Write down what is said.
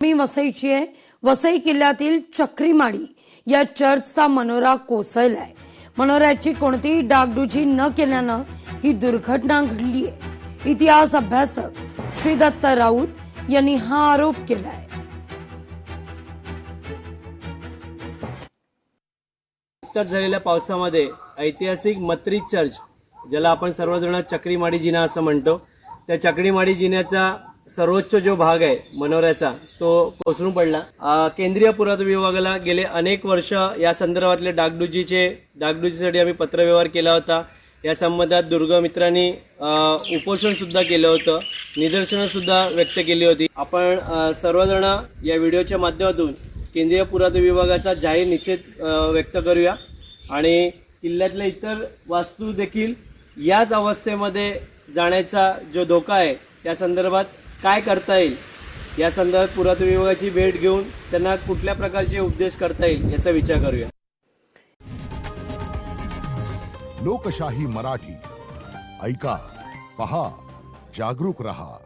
मी वसईची आहे. वसई किल्ल्यातील चक्रीमाडी या चर्चचा मनोरा कोसळलाय. मनोऱ्याची कोणतीही डागडुजी न केल्यानं ही दुर्घटना घडली आहे. इतिहास अभ्यासक श्री दत्त राऊत यांनी हा आरोप केलाय. नुकत्याच झालेल्या पावसामध्ये ऐतिहासिक मत्री चर्च, ज्याला आपण सर्वजण चक्रीमाडी जिना असं म्हणतो, त्या चक्रीमाडी जिन्याचा सर्वोच्च जो भाग आहे मनोऱ्याचा तो कोसळून पडला. केंद्रीय पुरातत्व विभागाला गेले अनेक वर्ष या संदर्भातले डागडुजीसाठी आम्ही पत्रव्यवहार केला होता. या संबंधात दुर्गमित्रांनी उपोषण सुद्धा केलं होतं, निदर्शनं सुद्धा व्यक्त केली होती. आपण सर्वजण या व्हिडिओच्या माध्यमातून केंद्रीय पुरातत्व विभागाचा जाहीर निषेध व्यक्त करूया आणि किल्ल्यातल्या इतर वास्तू देखील याच अवस्थेमध्ये जाण्याचा जो धोका आहे त्या संदर्भात काय करता येईल, या संदर्भात पुरातत्व विभागाची भेट घेऊन त्यांना कुठल्या प्रकारचे उपदेश करता येईल याचा विचार करूया. लोकशाही मराठी ऐका, पहा, जागरूक रहा.